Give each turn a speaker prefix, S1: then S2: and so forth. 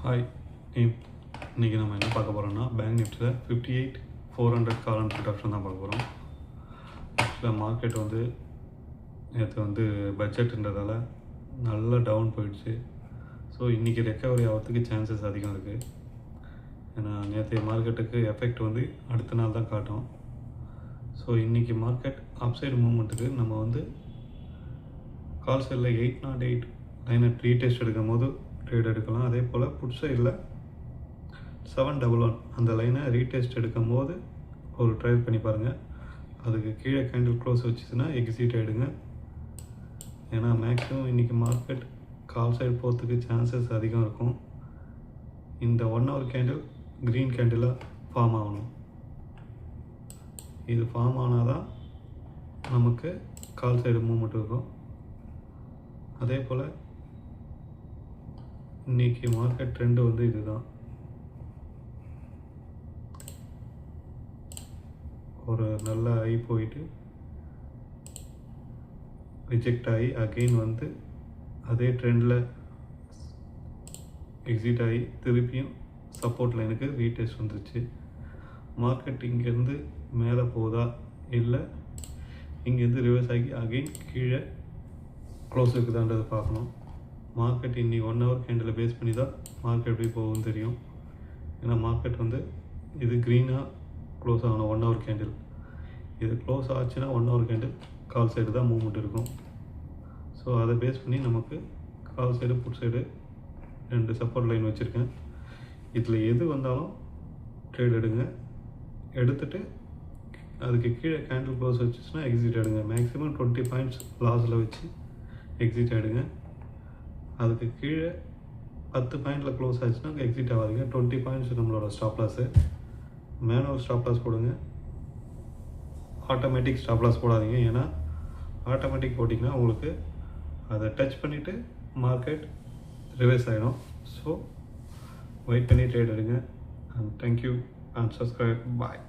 S1: Hi, இன்றைக்கி நம்ம என்ன பார்க்க போகிறோம்னா பேங்க் நிஃப்டியில் 58,400 கால் இன்ட்ரடக்ஷன் தான் பார்க்க போகிறோம். ஆக்சுவலாக மார்க்கெட் நேற்று பட்ஜெட்டுன்றதால நல்லா டவுன் போயிடுச்சு. ஸோ இன்றைக்கி ரெக்கவரி ஆகிறதுக்கு சான்சஸ் அதிகம் இருக்குது. ஏன்னா நேற்றைய மார்க்கெட்டுக்கு எஃபெக்ட் அடுத்த நாள் தான் காட்டும். ஸோ இன்றைக்கி மார்க்கெட் அப்சைடு மூவ்மெண்ட்டுக்கு நம்ம கால் சைடில் 808 லைனை ரீடெஸ்ட் எடுக்கும் போது ட்ரேட் எடுக்கலாம். அதே போல் புட் சைடில் 711 அந்த லைனை ரீடெஸ்ட் எடுக்கும் போது ஒரு ட்ரைவ் பண்ணி பாருங்கள். அதுக்கு கீழே கேண்டில் க்ளோஸ் வச்சுச்சுன்னா எக்ஸிட் ஆகிடுங்க. ஏன்னா மேக்ஸிமம் இன்றைக்கி மார்க்கெட் கால் சைடு போகிறதுக்கு சான்சஸ் அதிகம் இருக்கும். இந்த 1 hour கேண்டில் க்ரீன் கேண்டிலாக ஃபார்ம் ஆகணும். இது ஃபார்ம் ஆனால் தான் நமக்கு கால் சைடு மூவ்மெண்ட் இருக்கும். அதே போல் இன்றைக்கி மார்க்கெட் ட்ரெண்டு இதுதான். ஒரு நல்ல ஹை போயிட்டு ரிஜெக்ட் ஆகி அகெயின் அதே ட்ரெண்டில் எக்ஸிட் ஆகி திருப்பியும் சப்போர்ட் லைனுக்கு ரீடெஸ்ட் வந்துருச்சு. மார்க்கெட் இங்கேருந்து மேலே போகுதா இல்லை இங்கேருந்து ரிவர்ஸ் ஆகி அகெயின் கீழே க்ளோஸ் இருக்குதான்றது பார்க்கணும். மார்க்கெட் இன்னைக்கு 1 hour கேண்டில் பேஸ் பண்ணி தான் மார்க்கெட் எப்படி போகும்னு தெரியும். ஏன்னா மார்க்கெட் இது க்ரீனாக க்ளோஸ் ஆகணும் 1 hour கேண்டில். இது க்ளோஸ் ஆச்சுன்னா 1 hour கேண்டில் கால் சைடு தான் மூவ்மெண்ட் இருக்கும். ஸோ அதை பேஸ் பண்ணி நமக்கு call side put side 2 support line வச்சுருக்கேன். இதில் எது வந்தாலும் ட்ரேட் எடுங்க. எடுத்துகிட்டு அதுக்கு கீழே கேண்டில் க்ளோஸ் வச்சுச்சுன்னா எக்ஸிட் ஆகிடுங்க. மேக்ஸிமம் 20 பாயிண்ட்ஸ் லாஸில் வச்சு எக்ஸிட் ஆகிடுங்க. அதுக்கு கீழே 10 பாயிண்டில் க்ளோஸ் ஆச்சுன்னா எக்ஸிட் ஆகாதீங்க. 20 பாயிண்ட்ஸ் நம்மளோட stop loss. Manual stop loss போடுங்க, ஆட்டோமேட்டிக் ஸ்டாப் லாஸ் போடாதீங்க. ஏன்னா ஆட்டோமேட்டிக் போட்டிங்கன்னா உங்களுக்கு அதை டச் பண்ணிவிட்டு மார்க்கெட் ரிவர்ஸ் ஆகிடும். ஸோ வெயிட் பண்ணி ட்ரேட் எடுங்க. And thank you and subscribe. Bye.